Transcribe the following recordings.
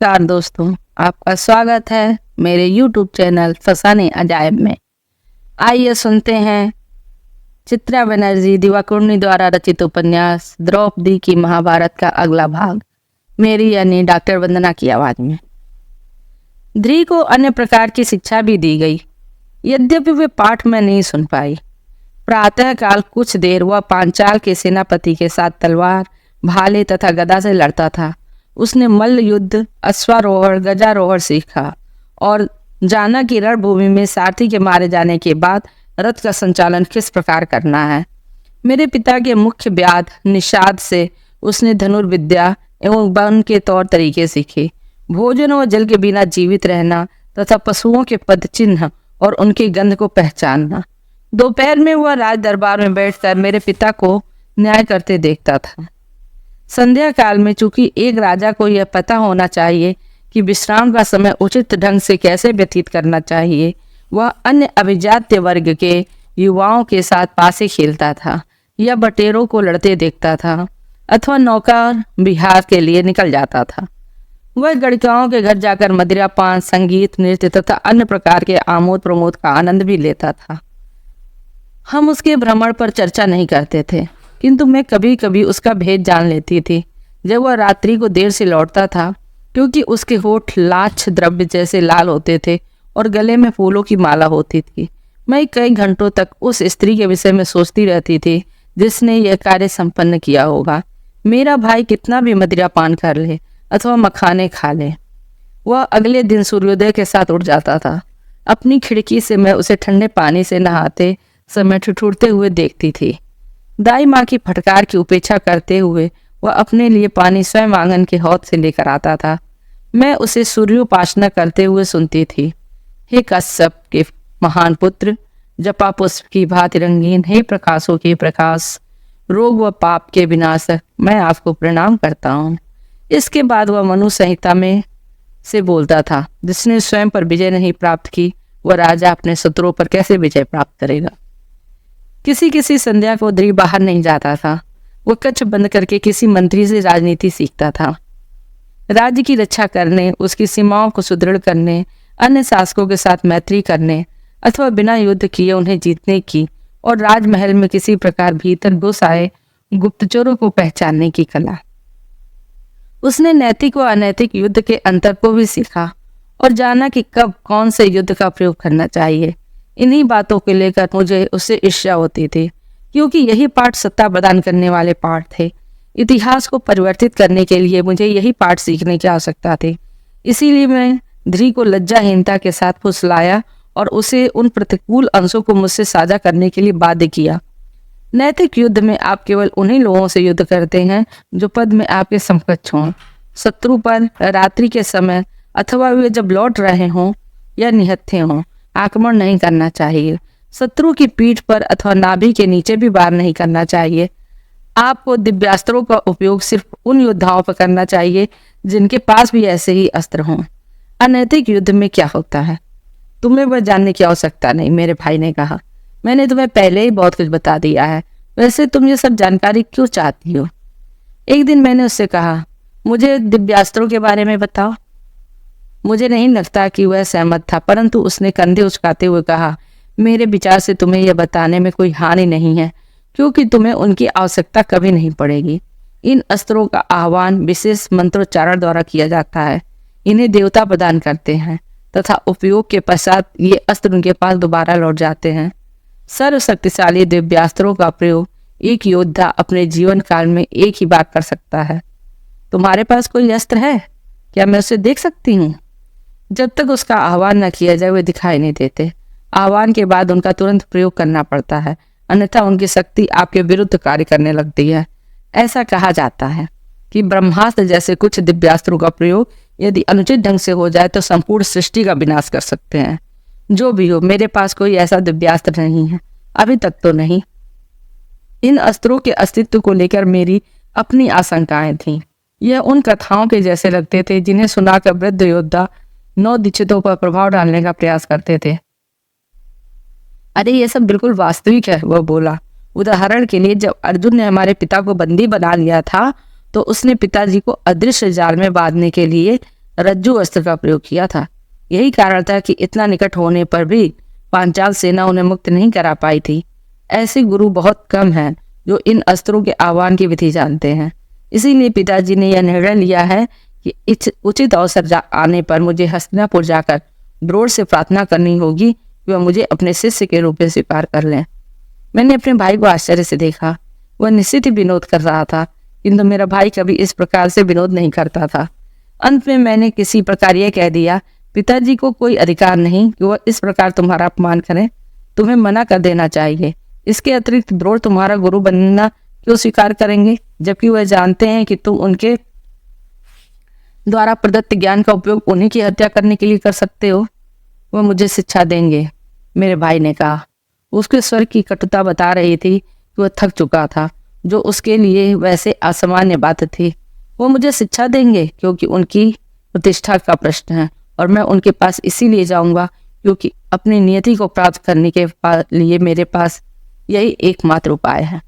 नमस्कार दोस्तों, आपका स्वागत है मेरे YouTube चैनल फसाने अजायब में। आइए सुनते हैं चित्रा बनर्जी दिवाकुर्णी द्वारा रचित उपन्यास द्रौपदी की महाभारत का अगला भाग, मेरी यानी डॉक्टर वंदना की आवाज में। ध्री को अन्य प्रकार की शिक्षा भी दी गई, यद्यपि वे पाठ में नहीं सुन पाई। प्रातःकाल कुछ देर वह पांचाल के सेनापति के साथ तलवार, भाले तथा गदा से लड़ता था। उसने मल्ल युद्ध, अश्वारोहण, गजारोहण सीखा और जाना कि रणभूमि में सारथी के मारे जाने के बाद रथ का संचालन किस प्रकार करना है। मेरे पिता के मुख्य व्याध निषाद से उसने धनुर्विद्या एवं वन के तौर तरीके सीखे, भोजन और जल के बिना जीवित रहना तथा पशुओं के पद चिन्ह और उनकी गंध को पहचानना। दोपहर में वह राज दरबार में बैठकर मेरे पिता को न्याय करते देखता था। संध्या काल में चूंकि एक राजा को यह पता होना चाहिए कि विश्राम का समय उचित ढंग से कैसे व्यतीत करना चाहिए, वह अन्य अभिजात्य वर्ग के युवाओं के साथ पासे खेलता था या बटेरों को लड़ते देखता था अथवा नौका विहार के लिए निकल जाता था। वह गणिकाओं के घर जाकर मदिरापान, संगीत, नृत्य तथा अन्य प्रकार के आमोद प्रमोद का आनंद भी लेता था। हम उसके भ्रमण पर चर्चा नहीं करते थे, किंतु मैं कभी कभी उसका भेद जान लेती थी जब वह रात्रि को देर से लौटता था, क्योंकि उसके होठ लाछ द्रव्य जैसे लाल होते थे और गले में फूलों की माला होती थी। मैं कई घंटों तक उस स्त्री के विषय में सोचती रहती थी जिसने यह कार्य संपन्न किया होगा। मेरा भाई कितना भी मदिरा पान कर ले अथवा मखाने खा ले, वह अगले दिन सूर्योदय के साथ उठ जाता था। अपनी खिड़की से मैं उसे ठंडे पानी से नहाते समय ठिठुरते हुए देखती थी। दाई माँ की फटकार की उपेक्षा करते हुए वह अपने लिए पानी स्वयं आंगन के हौद से लेकर आता था। मैं उसे सूर्योपासना करते हुए सुनती थी। हे कश्यप के महान पुत्र, जपा पुष्प की भांति रंगीन, हे प्रकाशों के प्रकाश, रोग व पाप के विनाशक, मैं आपको प्रणाम करता हूँ। इसके बाद वह मनु संहिता में से बोलता था, जिसने स्वयं पर विजय नहीं प्राप्त की, वह राजा अपने शत्रुओं पर कैसे विजय प्राप्त करेगा। किसी किसी संध्या को ध्री बाहर नहीं जाता था। वह कच्छ बंद करके किसी मंत्री से राजनीति सीखता था। राज्य की रक्षा करने, उसकी सीमाओं को सुदृढ़ करने, अन्य शासकों के साथ मैत्री करने अथवा बिना युद्ध किए उन्हें जीतने की और राजमहल में किसी प्रकार भीतर घुस आए गुप्तचरों को पहचानने की कला। उसने नैतिक व अनैतिक युद्ध के अंतर को भी सीखा और जाना कि कब कौन से युद्ध का प्रयोग करना चाहिए। इन्हीं बातों को लेकर मुझे उससे ईर्ष्या होती थी, क्योंकि यही पाठ सत्ता प्रदान करने वाले पाठ थे। इतिहास को परिवर्तित करने के लिए मुझे यही पाठ सीखने की आवश्यकता थी। इसीलिए मैं ध्री को लज्जाहीनता के साथ फुसलाया और उसे उन प्रतिकूल अंशों को मुझसे साझा करने के लिए बाध्य किया। नैतिक युद्ध में आप केवल उन्हीं लोगों से युद्ध करते हैं जो पद में आपके समकक्ष हों। शत्रु पर रात्रि के समय अथवा वे जब लौट रहे हों या निहत्थे हों आक्रमण नहीं करना चाहिए। शत्रु की पीठ पर अथवा नाभि के नीचे भी वार नहीं करना चाहिए। आपको दिव्यास्त्रों का उपयोग सिर्फ उन योद्धाओं पर करना चाहिए जिनके पास भी ऐसे ही अस्त्र हों। अनैतिक युद्ध में क्या होता है तुम्हें वह जानने की आवश्यकता नहीं, मेरे भाई ने कहा। मैंने तुम्हें पहले ही बहुत कुछ बता दिया है, वैसे तुम ये सब जानकारी क्यों चाहती हो। एक दिन मैंने उससे कहा, मुझे दिव्यास्त्रों के बारे में बताओ। मुझे नहीं लगता कि वह सहमत था, परंतु उसने कंधे उचकाते हुए कहा, मेरे विचार से तुम्हें यह बताने में कोई हानि नहीं है, क्योंकि तुम्हें उनकी आवश्यकता कभी नहीं पड़ेगी। इन अस्त्रों का आह्वान विशेष मंत्रोच्चारण द्वारा किया जाता है। इन्हें देवता प्रदान करते हैं तथा उपयोग के पश्चात ये अस्त्र उनके पास दोबारा लौट जाते हैं। सर्वशक्तिशाली दिव्यास्त्रों का प्रयोग एक योद्धा अपने जीवन काल में एक ही बार कर सकता है। तुम्हारे पास कोई अस्त्र है? क्या मैं उसे देख सकती हूँ? जब तक उसका आह्वान न किया जाए वे दिखाई नहीं देते। आह्वान के बाद उनका तुरंत प्रयोग करना पड़ता है, अन्यथा उनकी शक्ति आपके विरुद्ध कार्य करने लगती है। ऐसा कहा जाता है कि ब्रह्मास्त्र जैसे कुछ दिव्यास्त्रों का प्रयोग यदि अनुचित ढंग से हो जाए तो संपूर्ण सृष्टि का विनाश कर सकते हैं। जो भी हो, मेरे पास कोई ऐसा दिव्यास्त्र नहीं है, अभी तक तो नहीं। इन अस्त्रों के अस्तित्व को लेकर मेरी अपनी आशंकाएं थीं। यह उन कथाओं के जैसे लगते थे जिन्हें सुनाकर वृद्ध योद्धा नौ दिच्छितों पर प्रभाव डालने का प्रयास करते थे। अरे ये सब बिल्कुल वास्तविक है, वह बोला। उदाहरण के लिए जब अर्जुन ने हमारे पिता को बंदी बना लिया था तो उसने पिताजी को अदृश्य जाल में बांधने के लिए रज्जु अस्त्र का प्रयोग किया था। यही कारण था कि इतना निकट होने पर भी पांचाल सेना उन्हें मुक्त नहीं करा पाई थी। ऐसे गुरु बहुत कम हैं जो इन अस्त्रों के आह्वान की विधि जानते हैं। इसीलिए पिताजी ने यह निर्णय लिया है कि उचित अवसर आने पर मुझे हस्तिनापुर जाकर द्रोण से प्रार्थना करनी होगी कि वह मुझे अपने शिष्य के रूप में स्वीकार कर लें। मैंने अपने भाई को आश्चर्य से देखा। वह निश्चित ही विनोद कर रहा था, किंतु मेरा भाई कभी इस प्रकार से विनोद नहीं करता था। अंत में मैंने किसी प्रकार यह कह दिया, पिताजी को कोई अधिकार नहीं कि वह इस प्रकार तुम्हारा अपमान करें। तुम्हें मना कर देना चाहिए। इसके अतिरिक्त द्रोण तुम्हारा गुरु बनना क्यों स्वीकार करेंगे, जबकि वह जानते हैं कि तुम उनके द्वारा प्रदत्त ज्ञान का उपयोग उन्हीं की हत्या करने के लिए कर सकते हो। वह मुझे शिक्षा देंगे, मेरे भाई ने कहा। उसके स्वर की कटुता बता रही थी कि वह थक चुका था, जो उसके लिए वैसे असामान्य बात थी। वो मुझे शिक्षा देंगे क्योंकि उनकी प्रतिष्ठा का प्रश्न है, और मैं उनके पास इसीलिए जाऊंगा क्योंकि अपनी नियति को प्राप्त करने के लिए मेरे पास यही एकमात्र उपाय है।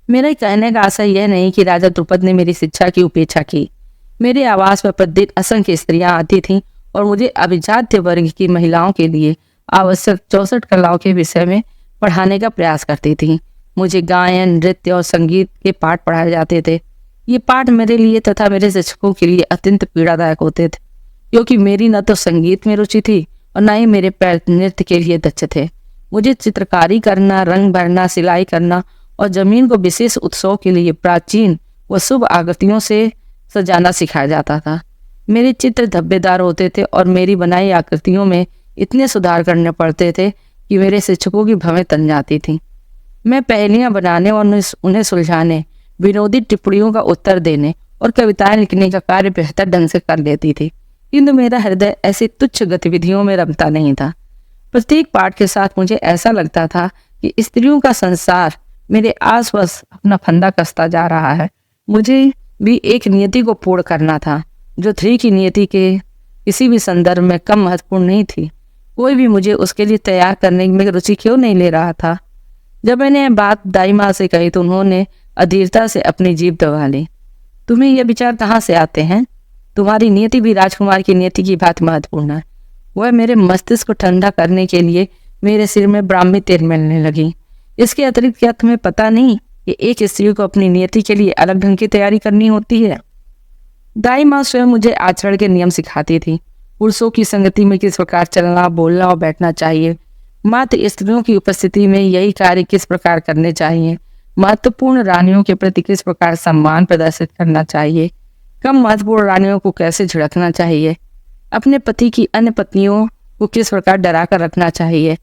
मेरे कहने का आशय यह नहीं कि राजा द्रुपद ने मेरी शिक्षा की उपेक्षा की। मेरे आवास पर प्रतिदिन असंख्य स्त्रियां आती थीं और मुझे अभिजात्य वर्ग की महिलाओं के लिए आवश्यक 64 कलाओं के विषय में पढ़ाने का प्रयास करती थीं। मुझे गायन, नृत्य और संगीत के पाठ पढ़ाए जाते थे। ये पाठ मेरे लिए तथा मेरे शिक्षकों के लिए अत्यंत पीड़ादायक होते थे, क्योंकि मेरी न तो संगीत में रुचि थी और न ही मेरे पैर नृत्य के लिए दक्ष थे। मुझे चित्रकारी करना, रंग भरना, सिलाई करना और जमीन को विशेष उत्सव के लिए प्राचीन व शुभ आकृतियों से सजाना सिखाया जाता था। मेरे चित्र धब्बेदार होते थे और मेरी बनाई आकृतियों में इतने सुधार करने पड़ते थे कि मेरे शिक्षकों की भवें तन जाती थीं। मैं पहेलियां बनाने और उन्हें सुलझाने, विनोदी टिप्पणियों का उत्तर देने और कविताएं लिखने का कार्य बेहतर ढंग से कर लेती थी, किंतु मेरा हृदय ऐसी तुच्छ गतिविधियों में रमता नहीं था। प्रत्येक पाठ के साथ मुझे ऐसा लगता था कि स्त्रियों का संसार मेरे आसपास अपना फंदा कसता जा रहा है। मुझे भी एक नियति को पूर्ण करना था, जो स्त्री की नियति के किसी भी संदर्भ में कम महत्वपूर्ण नहीं थी। कोई भी मुझे उसके लिए तैयार करने में रुचि क्यों नहीं ले रहा था। जब मैंने बात दाई माँ से कही तो उन्होंने अधीरता से अपनी जीभ दबा ली। तुम्हें यह विचार कहाँ से आते हैं? तुम्हारी नियति भी राजकुमार की नियति की भांति महत्वपूर्ण है। वह मेरे मस्तिष्क को ठंडा करने के लिए मेरे सिर में ब्राह्मी तेल मिलने लगी। इसके अतिरिक्त क्या तुम्हें पता नहीं कि एक स्त्री को अपनी नियति के लिए अलग ढंग की तैयारी करनी होती है? दाई माँ स्वयं मुझे आचरण के नियम सिखाती थी। पुरुषों की संगति में किस प्रकार चलना, बोलना और बैठना चाहिए, मात्र स्त्रियों की उपस्थिति में यही कार्य किस प्रकार करने चाहिए, महत्वपूर्ण रानियों के प्रति किस प्रकार सम्मान प्रदर्शित करना चाहिए, कम महत्वपूर्ण रानियों को कैसे झिड़कना चाहिए, अपने पति की अन्य पत्नियों को किस प्रकार डरा कर रखना चाहिए।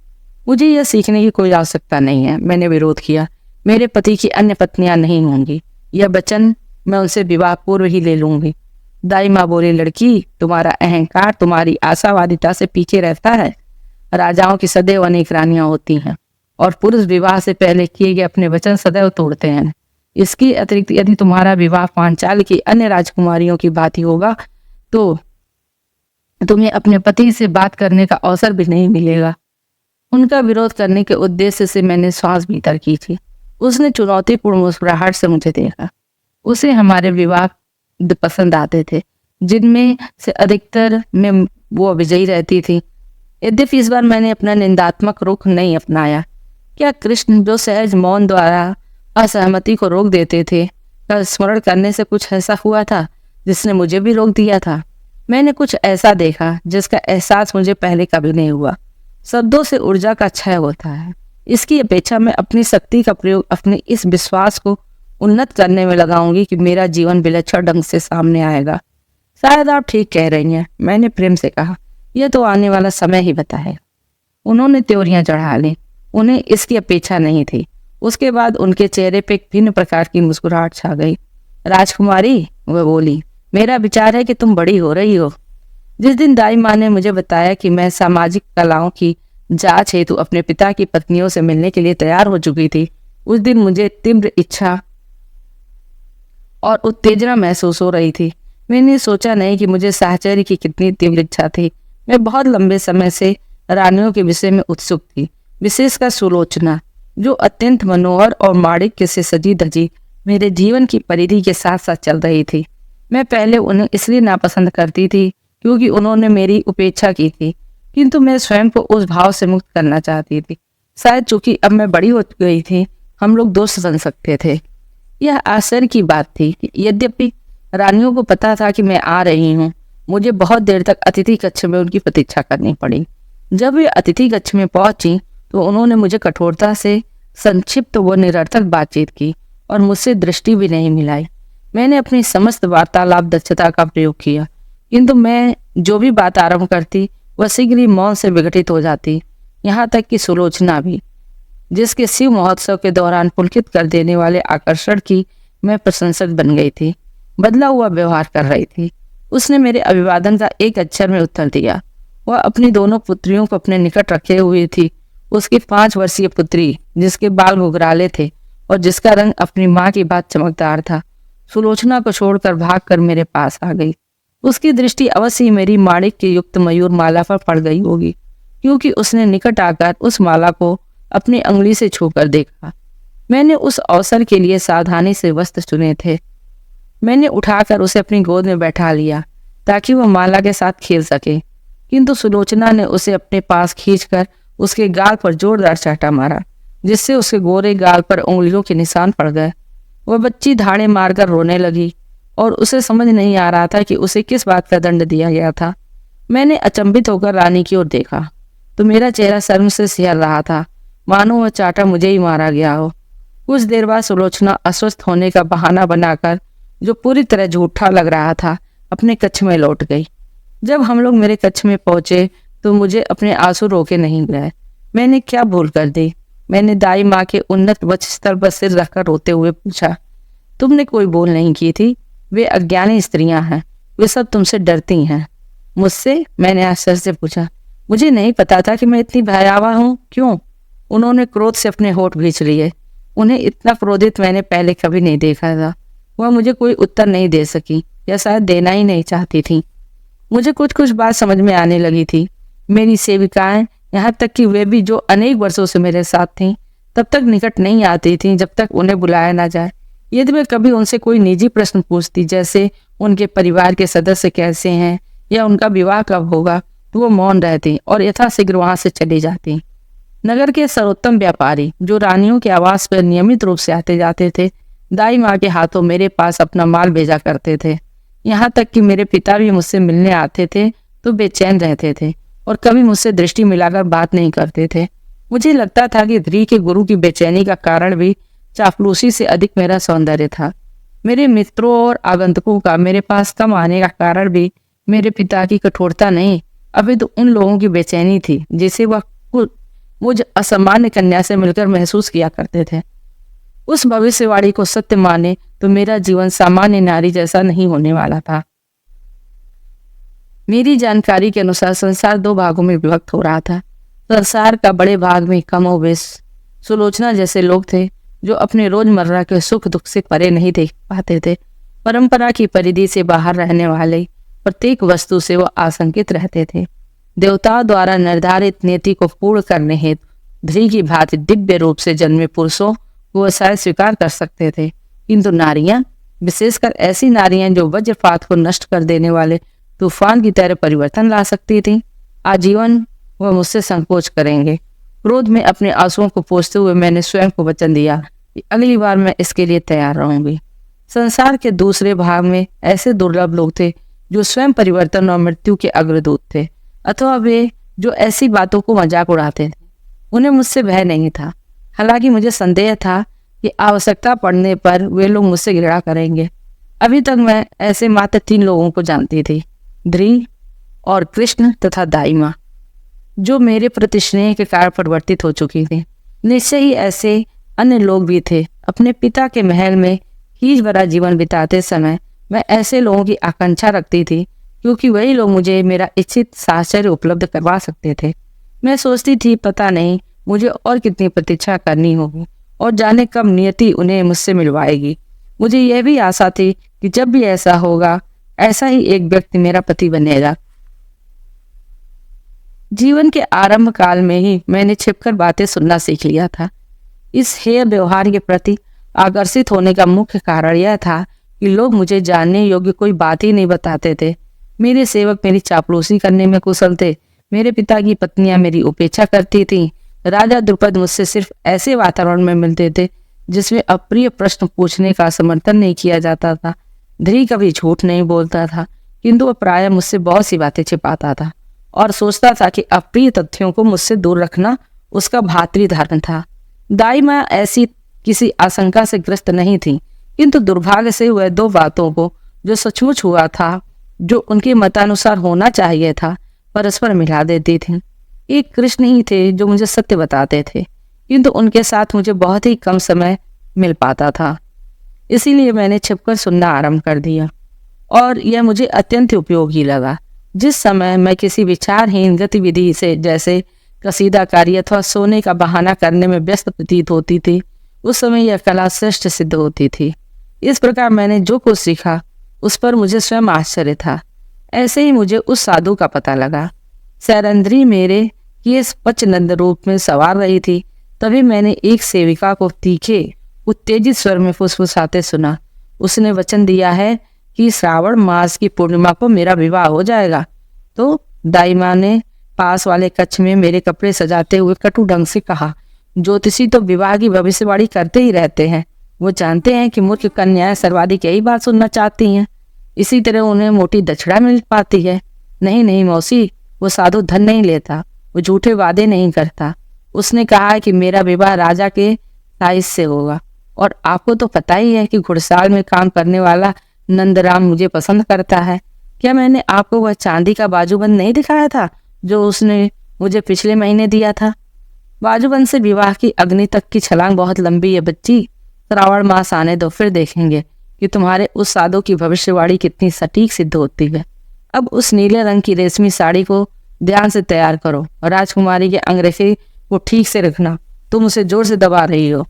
मुझे यह सीखने की कोई आवश्यकता नहीं है। मैंने विरोध किया। मेरे पति की अन्य पत्नियां नहीं होंगी। यह वचन मैं उनसे विवाह पूर्व ही ले लूंगी। दाई माँ बोली, लड़की, तुम्हारा अहंकार तुम्हारी आशावादिता से पीछे रहता है। राजाओं की सदैव अनेक रानियां होती हैं और पुरुष विवाह से पहले किए गए अपने वचन सदैव तोड़ते हैं। इसके अतिरिक्त यदि तुम्हारा विवाह पांचाल की अन्य राजकुमारियों की भांति होगा तो तुम्हें अपने पति से बात करने का अवसर भी नहीं मिलेगा। उनका विरोध करने के उद्देश्य से मैंने श्वास भीतर की थी। उसने चुनौतीपूर्ण मुस्कुराहट से मुझे देखा। उसे हमारे विवाह पसंद आते थे, जिनमें से अधिकतर में वो विजयी रहती थी। यद्यपि इस बार मैंने अपना निंदात्मक रुख नहीं अपनाया। क्या कृष्ण, जो सहज मौन द्वारा असहमति को रोक देते थे, का स्मरण करने से कुछ ऐसा हुआ था जिसने मुझे भी रोक दिया था? मैंने कुछ ऐसा देखा जिसका एहसास मुझे पहले कभी नहीं हुआ। शब्दों से ऊर्जा का क्षय होता है। इसकी अपेक्षा मैं अपनी शक्ति का प्रयोग अपने इस विश्वास को उन्नत करने में लगाऊंगी कि मेरा जीवन विलक्षण ढंग से सामने आएगा। शायद आप ठीक कह रही हैं, मैंने प्रेम से कहा। यह तो आने वाला समय ही बताएगा। उन्होंने त्योरियां चढ़ा ली। उन्हें इसकी अपेक्षा नहीं थी। उसके बाद उनके चेहरे पे एक भिन्न प्रकार की मुस्कुराहट छा गई। राजकुमारी, वह बोली, मेरा विचार है कि तुम बड़ी हो रही हो। जिस दिन दाई माँ ने मुझे बताया कि मैं सामाजिक कलाओं की जांच हेतु अपने पिता की पत्नियों से मिलने के लिए तैयार हो चुकी थी, उस दिन मुझे तीव्र इच्छा और उत्तेजना महसूस हो रही थी। मैंने सोचा नहीं कि मुझे साहचर्य की कितनी तीव्र इच्छा थी। मैं बहुत लंबे समय से रानियों के विषय में उत्सुक थी, विशेषकर सुलोचना, जो अत्यंत मनोहर और माणिक्य से सजी धजी मेरे जीवन की परिधि के साथ साथ चल रही थी। मैं पहले उन्हें इसलिए नापसंद करती थी क्योंकि उन्होंने मेरी उपेक्षा की थी, किंतु मैं स्वयं को उस भाव से मुक्त करना चाहती थी। शायद चूंकि अब मैं बड़ी हो गई थी, हम लोग दोस्त बन सकते थे। यह आश्चर्य की बात थी कि यद्यपि रानियों को पता था कि मैं आ रही हूँ, मुझे बहुत देर तक अतिथि कक्ष में उनकी प्रतीक्षा करनी पड़ी। जब वे अतिथि कक्ष में पहुंची तो उन्होंने मुझे कठोरता से संक्षिप्त व निरर्थक बातचीत की और मुझसे दृष्टि भी नहीं मिलाई। मैंने अपनी समस्त वार्तालाप दक्षता का प्रयोग किया, किंतु मैं जो भी बात आरंभ करती वह शीघ्र ही मौन से विघटित हो जाती। यहाँ तक कि सुलोचना भी, जिसके शिव महोत्सव के दौरान पुलकित कर देने वाले आकर्षण की मैं प्रशंसक बन गई थी, बदला हुआ व्यवहार कर रही थी। उसने मेरे अभिवादन का एक अक्षर में उत्तर दिया। वह अपनी दोनों पुत्रियों को अपने निकट रखे हुए थी। उसकी 5 वर्षीय पुत्री, जिसके बाल घुघराले थे और जिसका रंग अपनी माँ की बात चमकदार था, सुलोचना को छोड़कर भागकर मेरे पास आ गई। उसकी दृष्टि अवश्य ही मेरी माणिक के युक्त मयूर माला पर पड़ गई होगी, क्योंकि उसने निकट आकर उस माला को अपनी अंगुली से छूकर देखा। मैंने उस अवसर के लिए सावधानी से वस्त्र चुने थे। मैंने उठाकर उसे अपनी गोद में बैठा लिया ताकि वह माला के साथ खेल सके, किंतु सुलोचना ने उसे अपने पास खींचकर उसके गाल पर जोरदार चाटा मारा, जिससे उसके गोरे गाल पर उंगलियों के निशान पड़ गए। वह बच्ची धाड़े मारकर रोने लगी और उसे समझ नहीं आ रहा था कि उसे किस बात का दंड दिया गया था। मैंने अचंभित होकर रानी की ओर देखा तो मेरा चेहरा शर्म से सिहर रहा था, मानो वह चाटा मुझे ही मारा गया हो। कुछ देर बाद सुलोचना अस्वस्थ होने का बहाना बनाकर, जो पूरी तरह झूठा लग रहा था, अपने कक्ष में लौट गई। जब हम लोग मेरे कक्ष में पहुंचे तो मुझे अपने आंसू रोके नहीं गए। मैंने क्या भूल कर दी? मैंने दाई माँ के उन्नत वक्ष स्थल पर सिर रखकर रोते हुए पूछा, तुमने कोई बोल नहीं की थी? वे अज्ञानी स्त्रियां हैं, वे सब तुमसे डरती हैं। मुझसे? मैंने आश्चर्य से पूछा। मुझे नहीं पता था कि मैं इतनी भयावह हूँ। क्यों? उन्होंने क्रोध से अपने होठ भींच लिए। उन्हें इतना क्रोधित मैंने पहले कभी नहीं देखा था। वह मुझे कोई उत्तर नहीं दे सकी, या शायद देना ही नहीं चाहती थी। मुझे कुछ कुछ बात समझ में आने लगी थी। मेरी सेविकाएं, यहाँ तक कि वे भी जो अनेक वर्षों से मेरे साथ थीं, तब तक निकट नहीं आती थीं जब तक उन्हें बुलाया ना जाए। यदि मैं कभी उनसे कोई निजी प्रश्न पूछती, जैसे उनके परिवार के सदस्य कैसे हैं या उनका विवाह कब होगा, तो वो मौन रहती और यथाशीघ्र वहां से चली जाती। नगर के सर्वोत्तम व्यापारी, जो रानियों के आवास पर नियमित रूप से आते जाते थे, दाई माँ के हाथों मेरे पास अपना माल भेजा करते थे। यहाँ तक कि मेरे पिता भी मुझसे मिलने आते थे तो बेचैन रहते थे और कभी मुझसे दृष्टि मिलाकर बात नहीं करते थे। मुझे लगता था कि ध्री के गुरु की बेचैनी का कारण भी चापलूसी से अधिक मेरा सौंदर्य था। मेरे मित्रों और आगंतुकों का मेरे पास कम आने का कारण भी मेरे पिता की कठोरता नहीं, अभी तो उन लोगों की बेचैनी थी जिसे वह मुझ असामान्य कन्या से मिलकर महसूस किया करते थे। उस भविष्यवाणी को सत्य माने तो मेरा जीवन सामान्य नारी जैसा नहीं होने वाला था। मेरी जानकारी के अनुसार संसार 2 भागों में विभक्त हो रहा था। संसार का बड़े भाग में कमोबेश सुलोचना जैसे लोग थे, जो अपने रोजमर्रा के सुख दुख से परे नहीं देख पाते थे। परंपरा की परिधि से बाहर रहने वाले प्रत्येक वस्तु से वो आशंकित रहते थे। देवताओं द्वारा निर्धारित नीति को पूर्ण करने हेतु ध्री की भांति दिव्य रूप से जन्मे पुरुषों को वो शायद स्वीकार कर सकते थे, किंतु नारियां, विशेषकर ऐसी नारियां जो वज्रपात को नष्ट कर देने वाले तूफान की तरह परिवर्तन ला सकती थी, आजीवन वह मुझसे संकोच करेंगे। क्रोध में अपने आंसुओं को पोंछते हुए मैंने स्वयं को वचन दिया कि अगली बार मैं इसके लिए तैयार रहूंगी। संसार के दूसरे भाग में ऐसे दुर्लभ लोग थे जो स्वयं परिवर्तन और मृत्यु के अग्रदूत थे, अथवा वे जो ऐसी बातों को मजाक उड़ाते थे। उन्हें मुझसे भय नहीं था, हालांकि मुझे संदेह था कि आवश्यकता पड़ने पर वे लोग मुझसे घृणा करेंगे। अभी तक मैं ऐसे मात्र 3 लोगों को जानती थी, ध्री और कृष्ण तथा दाई माँ, जो मेरे प्रति स्नेह के कारण परिवर्तित हो चुकी थी। निश्चय ही ऐसे अन्य लोग भी थे। अपने पिता के महल में हीज भरा जीवन बिताते समय मैं ऐसे लोगों की आकांक्षा रखती थी, क्योंकि वही लोग मुझे मेरा इच्छित साहचर्य उपलब्ध करवा सकते थे। मैं सोचती थी, पता नहीं मुझे और कितनी प्रतीक्षा करनी होगी और जाने कब नियति उन्हें मुझसे मिलवाएगी। मुझे यह भी आशा थी कि जब भी ऐसा होगा, ऐसा ही एक व्यक्ति मेरा पति बनेगा। जीवन के आरंभ काल में ही मैंने छिपकर बातें सुनना सीख लिया था। इस हेय व्यवहार के प्रति आकर्षित होने का मुख्य कारण यह था कि लोग मुझे जानने योग्य कोई बात ही नहीं बताते थे। मेरे सेवक मेरी चापलूसी करने में कुशल थे। मेरे पिता की पत्नियां मेरी उपेक्षा करती थीं। राजा द्रुपद मुझसे सिर्फ ऐसे वातावरण में मिलते थे जिसमें अप्रिय प्रश्न पूछने का समर्थन नहीं किया जाता था। ध्री कभी झूठ नहीं बोलता था, किंतु वह प्रायः मुझसे बहुत सी बातें छिपाता था और सोचता था कि अप्रिय तथ्यों को मुझसे दूर रखना उसका भातृ धर्म था। दाई माँ ऐसी किसी आशंका से ग्रस्त नहीं थी, किंतु दुर्भाग्य से वह दो बातों को जो सचमुच हुआ था, जो उनके मतानुसार होना चाहिए था, परस्पर मिला देती थी। एक कृष्ण ही थे जो मुझे सत्य बताते थे, किंतु उनके साथ मुझे बहुत ही कम समय मिल पाता था। इसीलिए मैंने छिपकर सुनना आरंभ कर दिया और यह मुझे अत्यंत उपयोगी लगा। जिस समय मैं किसी विचारहीन गतिविधि से जैसे कसीदाकारी अथवा सोने का बहाना करने में व्यस्त प्रतीत होती थी, उस समय यह कला श्रेष्ठ सिद्ध होती थी। इस प्रकार मैंने जो कुछ सीखा उस पर मुझे स्वयं आश्चर्य था। ऐसे ही मुझे उस साधु का पता लगा। सैरंध्री मेरे केस पचनंद रूप में सवार रही थी। तभी मैंने एक सेविका को तीखे उत्तेजित स्वर में फुसफुसाते सुना। उसने वचन दिया है कि श्रावण मास की पूर्णिमा को मेरा विवाह हो जाएगा। तो दाई माँ ने पास वाले कक्ष में मेरे कपड़े सजाते हुए कटु ढंग से कहा, ज्योतिषी तो विवाह की भविष्यवाणी करते ही रहते हैं। वो जानते हैं कि मूर्ख कन्याएं सर्वाधिक यही बात सुनना चाहती हैं। इसी तरह उन्हें मोटी दक्षिणा मिल पाती है। नहीं नहीं मौसी, वो साधु धन नहीं लेता, वो झूठे वादे नहीं करता। उसने कहा है कि मेरा विवाह राजा के साइज से होगा, और आपको तो पता ही है कि घुड़साल में काम करने वाला नंदराम मुझे पसंद करता है। क्या मैंने आपको वह चांदी का बाजूबंद नहीं दिखाया था जो उसने मुझे पिछले महीने दिया था? बाजूबंद से विवाह की अग्नि तक की छलांग बहुत लंबी है बच्ची। श्रावण मास आने दो, फिर देखेंगे कि तुम्हारे उस साधु की भविष्यवाणी कितनी सटीक सिद्ध होती है। अब उस नीले रंग की रेशमी साड़ी को ध्यान से तैयार करो और राजकुमारी के अंगरखे को ठीक से रखना। तुम उसे जोर से दबा रही हो।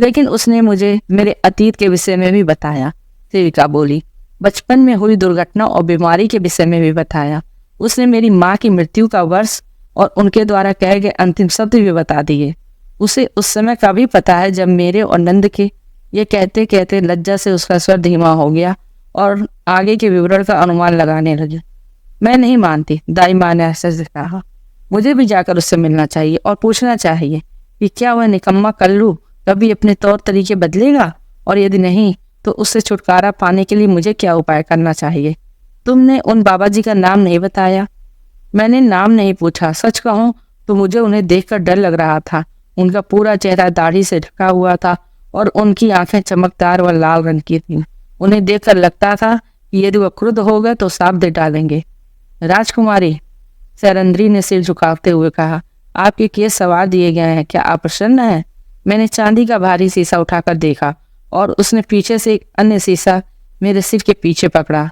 लेकिन उसने मुझे मेरे अतीत के विषय में भी बताया, सेविका बोली। बचपन में हुई दुर्घटना और बीमारी के विषय में भी बताया। उसने मेरी माँ की मृत्यु का वर्ष और उनके द्वारा कहे गए अंतिम शब्द भी बता दिए। उसे उस समय का भी पता है जब मेरे और नंद के ये कहते कहते लज्जा से उसका स्वर धीमा हो गया और आगे के विवरण का अनुमान लगाने लगे। मैं नहीं मानती, दाई माँ ने आश्चर्य से कहा। मुझे भी जाकर उससे मिलना चाहिए और पूछना चाहिए कि क्या वह निकम्मा कल्लू कभी अपने तौर तरीके बदलेगा, और यदि नहीं तो उससे छुटकारा पाने के लिए मुझे क्या उपाय करना चाहिए। तुमने उन बाबा जी का नाम नहीं बताया। मैंने नाम नहीं पूछा। सच कहूँ तो मुझे उन्हें देखकर डर लग रहा था। उनका पूरा चेहरा दाढ़ी से ढका हुआ था और उनकी आंखें चमकदार व लाल रंग की थीं। उन्हें देखकर लगता था कि यदि वह क्रुद्ध हो गए तो साफ दे डालेंगे। राजकुमारी, सैरंध्री ने सिर झुकाते हुए कहा, आपके केस सवार दिए गए हैं, क्या आप प्रसन्न हैं? मैंने चांदी का भारी शीशा उठाकर देखा और उसने पीछे से एक अन्य शीशा मेरे सिर के पीछे पकड़ा।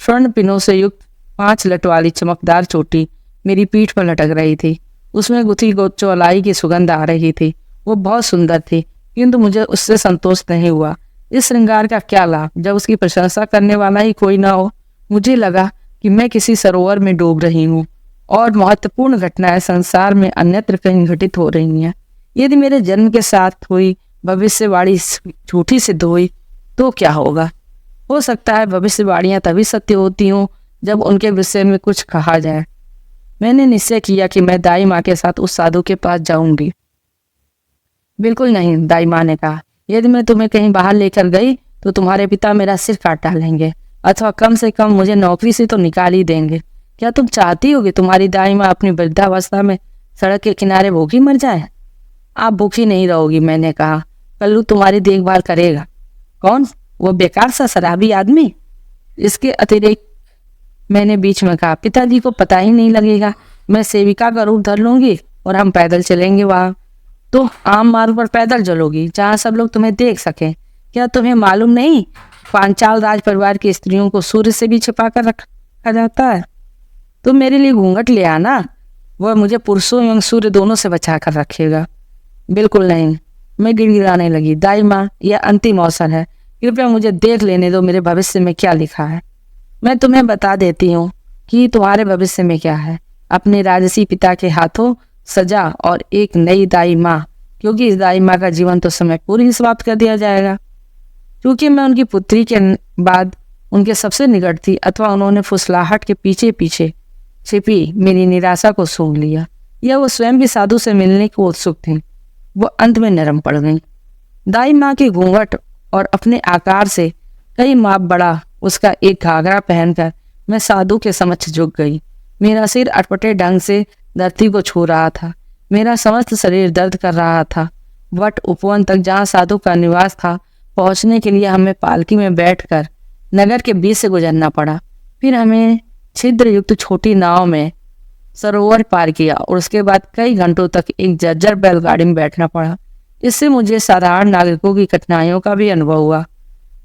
स्वर्ण पिनों से युक्त 5 लट वाली चमकदार चोटी मेरी पीठ पर लटक रही थी। उसमें गुथी चौलाई की सुगंध आ रही थी। वो बहुत सुंदर थी, किंतु मुझे उससे संतोष नहीं हुआ। इस श्रृंगार का क्या लाभ जब उसकी प्रशंसा करने वाला ही कोई ना हो। मुझे लगा कि मैं किसी सरोवर में डूब रही हूँ और महत्वपूर्ण घटनाएं संसार में अन्यत्र कहीं घटित हो रही हैं। यदि मेरे जन्म के साथ हुई भविष्यवाणी झूठी सिद्ध हुई तो क्या होगा? हो सकता है भविष्यवाणियां तभी सत्य होती हों जब उनके विषय में कुछ कहा जाए। मैंने निश्चय किया कि मैं दाई माँ के साथ उस साधु के पास जाऊंगी। बिल्कुल नहीं, दाई माँ ने कहा। यदि मैं तुम्हें कहीं बाहर लेकर गई तो तुम्हारे पिता मेरा सिर काट डालेंगे, अथवा कम से कम मुझे नौकरी से तो निकाल ही देंगे। क्या तुम चाहती हो कि तुम्हारी दाई माँ अपनी वृद्धावस्था में सड़क के किनारे भूखी मर जाए? आप भूखी नहीं रहोगी, मैंने कहा। कल्लू तुम्हारी देखभाल करेगा। कौन? वो बेकार सा शराबी आदमी। इसके अतिरिक्त, मैंने बीच में कहा, पिताजी को पता ही नहीं लगेगा। मैं सेविका का रूप धर लूंगी और हम पैदल चलेंगे। वहां तो आम मार्ग पर पैदल चलोगी जहाँ सब लोग तुम्हें देख सकें। क्या तुम्हें मालूम नहीं, पांचाल राज परिवार की स्त्रियों को सूर्य से भी छिपा कर रखा जाता है। तुम मेरे लिए घूंघट ले आना, वह मुझे पुरुषों एवं सूर्य दोनों से बचा कर रखेगा। बिल्कुल नहीं, मैं गिड़गिड़ाने लगी। दाई माँ, यह अंतिम अवसर है, कृपया मुझे देख लेने दो मेरे भविष्य में क्या लिखा है। मैं तुम्हें बता देती हूँ कि तुम्हारे भविष्य में क्या है। अपने राजसी पिता के हाथों सजा और एक नई दाई माँ, क्योंकि इस दाई माँ का जीवन तो समय पूरी समाप्त कर दिया जाएगा। क्योंकि मैं उनकी पुत्री के बाद उनके सबसे निकट थी अथवा उन्होंने फुसलाहट के पीछे पीछे छिपी मेरी निराशा को सूंघ लिया, या वो स्वयं भी साधु से मिलने को उत्सुक थी। वो अंत में नरम पड़ गई। दाई माँ की घूंघट और अपने आकार से कई माप बड़ा उसका एक घाघरा पहनकर मैं साधु के समक्ष झुक गई। मेरा सिर अटपटे ढंग से धरती को छू रहा था। मेरा समस्त शरीर दर्द कर रहा था। वट उपवन तक, जहाँ साधु का निवास था, पहुंचने के लिए हमें पालकी में बैठकर नगर के बीच से गुजरना पड़ा। फिर हमें छिद्र युक्त छोटी नाव में सरोवर पार किया और उसके बाद कई घंटों तक एक जर्जर बैलगाड़ी में बैठना पड़ा। इससे मुझे साधारण नागरिकों की कठिनाइयों का भी अनुभव हुआ।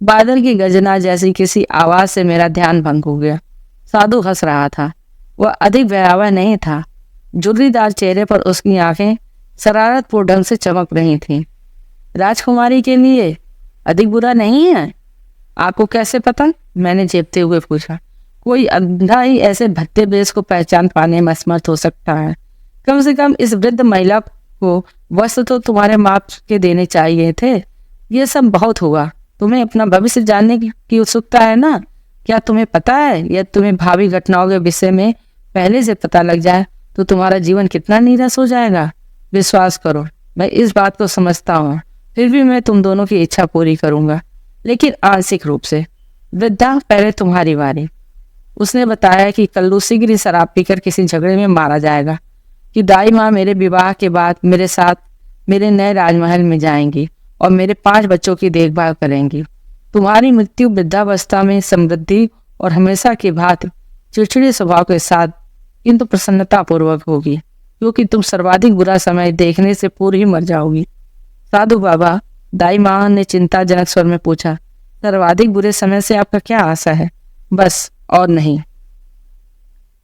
बादल की गर्जना जैसी किसी आवाज से मेरा ध्यान भंग हो गया। साधु हंस रहा था। वह अधिक भयावह नहीं था। झुर्रीदार चेहरे पर उसकी आंखें शरारतपूर्ण ढंग से चमक रही थीं। राजकुमारी के लिए अधिक बुरा नहीं है? आपको कैसे पता? मैंने चेपते हुए पूछा। कोई अंधा ही ऐसे भद्दे बेस को पहचान पाने में असमर्थ हो सकता है। कम से कम इस वृद्ध महिला को वस्त्र तो तुम्हारे माप के देने चाहिए थे। ये सब बहुत हुआ। तुम्हें अपना भविष्य जानने की उत्सुकता है ना? क्या तुम्हें पता है, या तुम्हें भावी घटनाओं के विषय में पहले से पता लग जाए तो तुम्हारा जीवन कितना नीरस हो जाएगा? विश्वास करो, मैं इस बात को समझता हूँ। फिर भी मैं तुम दोनों की इच्छा पूरी करूंगा, लेकिन आंशिक रूप से। वृद्धा, पहले तुम्हारी बारी। उसने बताया कि कल्लू शीघ्र ही शराब पीकर किसी झगड़े में मारा जाएगा, कि दाई माँ मेरे विवाह के बाद मेरे साथ मेरे नए राजमहल में जाएंगी और मेरे 5 बच्चों की देखभाल करेंगी। तुम्हारी मृत्यु वृद्धावस्था में समृद्धि और हमेशा की भांति चिड़चिड़े स्वभाव के साथ, किंतु प्रसन्नता पूर्वक होगी, क्योंकि तुम सर्वाधिक बुरा समय देखने से पूर्व ही मर जाओगी। साधु बाबा, दाई माँ ने चिंताजनक स्वर में पूछा, सर्वाधिक बुरे समय से आपका क्या आशा है? बस, और नहीं,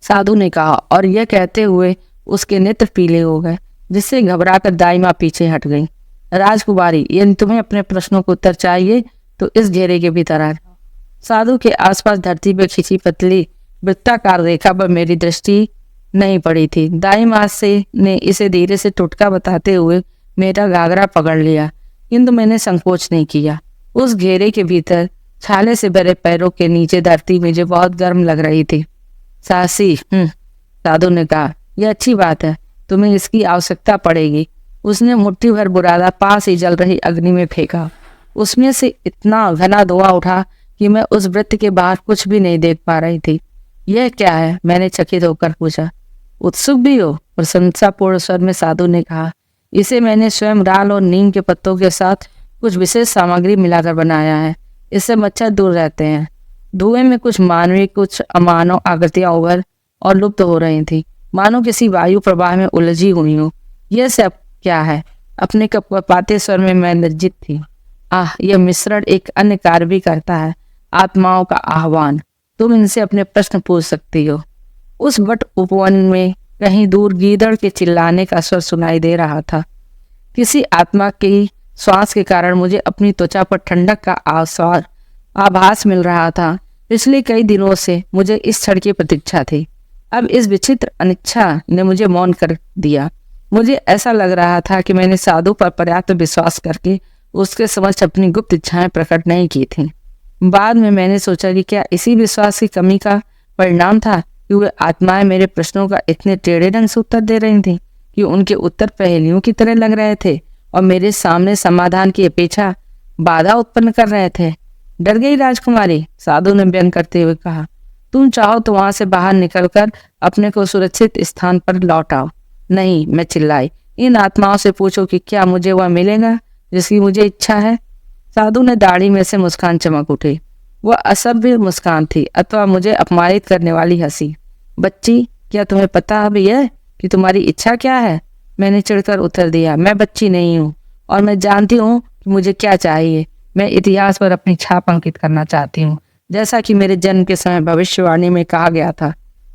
साधु ने कहा, और यह कहते हुए उसके नेत्र पीले हो गए, जिससे घबराकर दाई माँ पीछे हट गई। राजकुमारी, यदि तुम्हें अपने प्रश्नों को उत्तर चाहिए तो इस घेरे के भीतर आ जाओ। साधु के आसपास धरती पर खिंची पतली वृत्ताकार रेखा पर मेरी दृष्टि नहीं पड़ी थी। दाई माँ ने इसे धीरे से टुटका बताते हुए मेरा घाघरा पकड़ लिया, किंतु मैंने संकोच नहीं किया। उस घेरे के भीतर छाले से भरे पैरों के नीचे धरती मुझे बहुत गर्म लग रही थी। साहसी, साधु ने कहा, यह अच्छी बात है, तुम्हें इसकी आवश्यकता पड़ेगी। उसने मुट्ठी भर बुरादा पास ही जल रही अग्नि में फेंका। उसमें से इतना घना धुआं उठा कि मैं उस वृत्त के बाहर कुछ भी नहीं देख पा रही थी। यह क्या है? मैंने चकित होकर पूछा। उत्सुक भी हो? प्रशंसापूर्ण स्वर में साधु ने कहा, इसे मैंने स्वयं राल और नीम के पत्तों के साथ कुछ विशेष सामग्री मिलाकर बनाया है। इससे मच्छर दूर रहते हैं। धुएं में कुछ मानवीय, कुछ अमानव आकृतियां उभर और लुप्त हो रही थी, मानो किसी वायु प्रवाह में उलझी हुई हो। यह सब क्या है? अपने कपकपाते स्वर में मैं लज्जित थी। यह मिश्रण एक अन्य कार्य भी करता है, आत्माओं का आह्वान। तुम इनसे अपने प्रश्न पूछ सकती हो। उस वट उपवन में कहीं दूर गीदड़ के चिल्लाने का स्वर सुनाई दे रहा था। किसी आत्मा की श्वास के कारण मुझे अपनी त्वचा पर ठंडक का आभास मिल रहा था। पिछले कई दिनों से मुझे इस क्षण की प्रतीक्षा थी। अब इस विचित्र अनिच्छा ने मुझे मौन कर दिया। मुझे ऐसा लग रहा था कि मैंने साधु पर पर्याप्त विश्वास करके उसके समक्ष अपनी गुप्त इच्छाएं प्रकट नहीं की थी। बाद में मैंने सोचा कि क्या इसी विश्वास की कमी का परिणाम था कि वे आत्माएं मेरे प्रश्नों का इतने टेढ़े ढंग से उत्तर दे रही थीं कि उनके उत्तर पहेलियों की तरह लग रहे थे और मेरे सामने समाधान की अपेक्षा बाधा उत्पन्न कर रहे थे। डर गई राजकुमारी, साधु ने व्यंग करते हुए कहा। तुम चाहो तो वहां से बाहर निकलकर अपने को सुरक्षित स्थान पर लौट आओ। नहीं, मैं चिल्लाई, इन आत्माओं से पूछो कि क्या मुझे वह मिलेगा जिसकी मुझे इच्छा है। साधु ने दाढ़ी में से मुस्कान चमक उठी। वह असभ्य मुस्कान थी अथवा मुझे अपमानित करने वाली हंसी। बच्ची, क्या तुम्हें पता अब यह कि तुम्हारी इच्छा क्या है? मैंने चिढ़कर उत्तर दिया, मैं बच्ची नहीं हूँ और मैं जानती हूँ कि मुझे क्या चाहिए। मैं इतिहास पर अपनी छाप अंकित करना चाहती हूँ, जैसा कि मेरे जन्म के समय भविष्यवाणी में कहा गया था।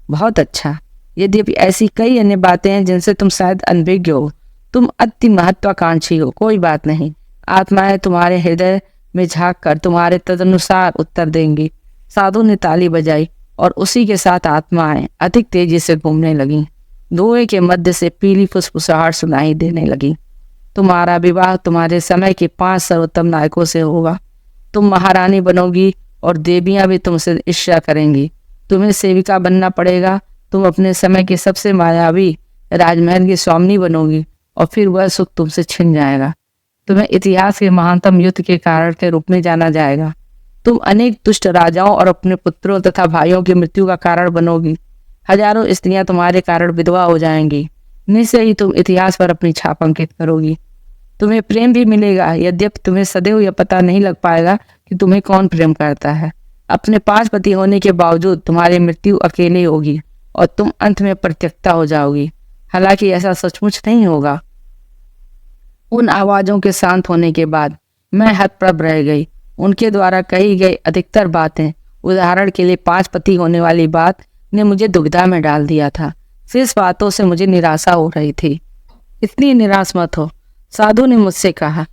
बहुत अच्छा, यद्यपि ऐसी कई अन्य बातें हैं जिनसे तुम शायद अनभिज्ञ हो। तुम अति महत्वाकांक्षी हो। कोई बात नहीं, आत्माएं तुम्हारे हृदय में झांक कर तुम्हारे तदनुसार उत्तर देंगी। साधु ने ताली बजाई और उसी के साथ आत्माएं अधिक तेजी से घूमने लगीं। धुएं के मध्य से पीली फुसफुसाहट सुनाई देने लगी। तुम्हारा विवाह तुम्हारे समय के 5 सर्वोत्तम नायकों से होगा। तुम महारानी बनोगी और देवियां भी तुमसे ईर्ष्या करेंगी। तुम्हें सेविका बनना पड़ेगा। तुम अपने समय की सबसे मायावी राजमहल की स्वामिनी बनोगी और फिर वह सुख तुमसे छिन जाएगा। तुम्हें इतिहास के महानतम युद्ध के कारण के रूप में जाना जाएगा। तुम अनेक दुष्ट राजाओं और अपने पुत्रों तथा भाइयों की मृत्यु का कारण बनोगी। हजारों स्त्रियां तुम्हारे कारण विधवा हो जाएंगी। निश्चय ही तुम इतिहास पर अपनी छाप अंकित करोगी। तुम्हें प्रेम भी मिलेगा, यद्यपि तुम्हें सदैव यह पता नहीं लग पाएगा कि तुम्हें कौन प्रेम करता है। अपने 5 पति होने के बावजूद तुम्हारी मृत्यु अकेले होगी और तुम अंत में परित्यक्ता हो जाओगी। हालांकि ऐसा सचमुच नहीं होगा। उन आवाजों के शांत होने के बाद मैं हतप्रभ रह गई। उनके द्वारा कही गई अधिकतर बातें, उदाहरण के लिए 5 पति होने वाली बात, ने मुझे दुविधा में डाल दिया था। शेष बातों से मुझे निराशा हो रही थी। इतनी निराश मत हो, साधु ने मुझसे कहा।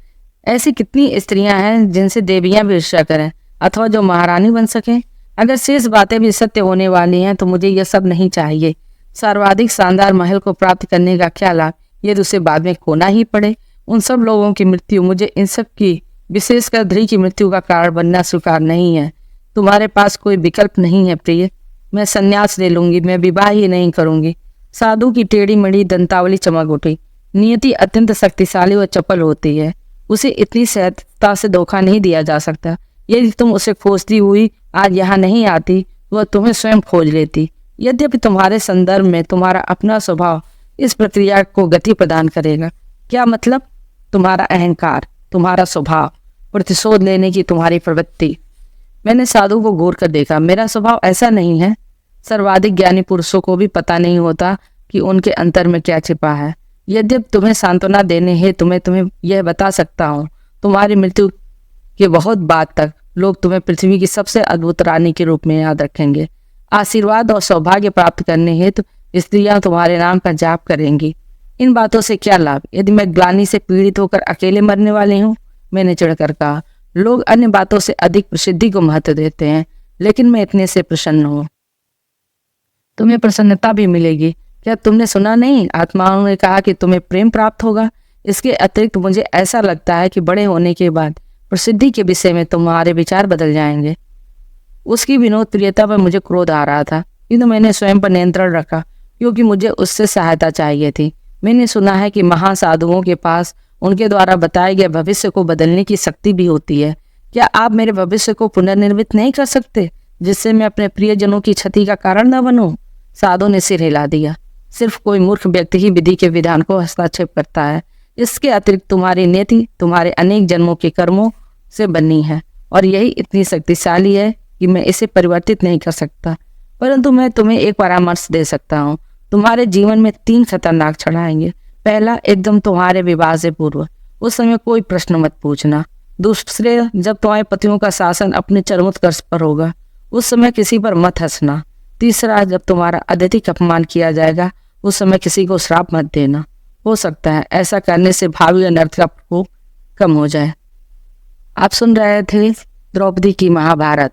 ऐसी कितनी स्त्रियां हैं जिनसे देवियां भी ईर्ष्या करें अथवा जो महारानी बन सकें। अगर शेष बातें भी सत्य होने वाली हैं तो मुझे यह सब नहीं चाहिए। सर्वाधिक शानदार महल को प्राप्त करने का क्या लाभ यदि उसे बाद में खोना ही पड़े। उन सब लोगों की मृत्यु मुझे इन सब की, विशेषकर ध्री की मृत्यु का कारण बनना स्वीकार नहीं है। तुम्हारे पास कोई विकल्प नहीं है प्रिय। मैं संन्यास ले लूंगी, मैं विवाह ही नहीं करूंगी। साधु की टेढ़ी मड़ी दंतावली चमक उठी। नियति अत्यंत शक्तिशाली और चपल होती है। उसे इतनी सहजता से धोखा नहीं दिया जा सकता। यदि तुम उसे खोजती हुई आज यहाँ नहीं आती, वह तुम्हें स्वयं खोज लेती। यद्यपि तुम्हारे संदर्भ में तुम्हारा अपना स्वभाव इस प्रक्रिया को गति प्रदान करेगा। क्या मतलब? तुम्हारा अहंकार, तुम्हारा स्वभाव, प्रतिशोध लेने की तुम्हारी प्रवृत्ति। मैंने साधु को घूर कर देखा। मेरा स्वभाव ऐसा नहीं है। सर्वाधिक ज्ञानी पुरुषों को भी पता नहीं होता कि उनके अंतर में क्या छिपा है। यद्यपि तुम्हें सांत्वना देने हेतु मैं तुम्हें यह बता सकता हूँ, तुम्हारी मृत्यु के बहुत बाद तक लोग तुम्हें पृथ्वी की सबसे अद्भुत रानी के रूप में याद रखेंगे। आशीर्वाद और सौभाग्य प्राप्त करने हेतु स्त्रियां तुम्हारे नाम का जाप करेंगी। इन बातों से क्या लाभ यदि मैं ग्लानि से पीड़ित होकर अकेले मरने वाली हूँ? मैंने चिढ़कर कहा। लोग अन्य बातों से अधिक प्रसिद्धि को महत्व देते हैं, लेकिन मैं इतने से प्रसन्न हूँ। तुम्हें प्रसन्नता भी मिलेगी। क्या तुमने सुना नहीं? आत्माओं ने कहा कि तुम्हें प्रेम प्राप्त होगा। इसके अतिरिक्त मुझे ऐसा लगता है कि बड़े होने के बाद प्रसिद्धि के विषय में तुम्हारे विचार बदल जाएंगे। उसकी विनोद प्रियता पर मुझे क्रोध आ रहा था, किंतु मैंने स्वयं पर नियंत्रण रखा क्योंकि मुझे उससे सहायता चाहिए थी। मैंने सुना है कि महासाधुओं के पास उनके द्वारा बताए गए भविष्य को बदलने की शक्ति भी होती है। क्या आप मेरे भविष्य को पुनर्निर्मित नहीं कर सकते, जिससे मैं अपने प्रियजनों की क्षति का कारण न बनूं? साधु ने सिर हिला दिया। सिर्फ कोई मूर्ख व्यक्ति ही विधि के विधान को हस्तक्षेप करता है। इसके अतिरिक्त तुम्हारी नीति तुम्हारे अनेक जन्मों के कर्मों से बनी है और यही इतनी शक्तिशाली है कि मैं इसे परिवर्तित नहीं कर सकता। परंतु मैं तुम्हें एक परामर्श दे सकता हूँ। तुम्हारे जीवन में 3 खतरनाक क्षण आएंगे। पहला, एकदम तुम्हारे विवाह से पूर्व। उस समय कोई प्रश्न मत पूछना। दूसरे, जब तुम्हारे पतियों का शासन अपने चरमोत्कर्ष पर होगा, उस समय किसी पर मत हंसना। तीसरा, जब तुम्हारा अत्यधिक अपमान किया जाएगा, उस समय किसी को श्राप मत देना। हो सकता है ऐसा करने से भावी अनर्थ का प्रकोप कम हो जाए। आप सुन रहे थे द्रौपदी की महाभारत।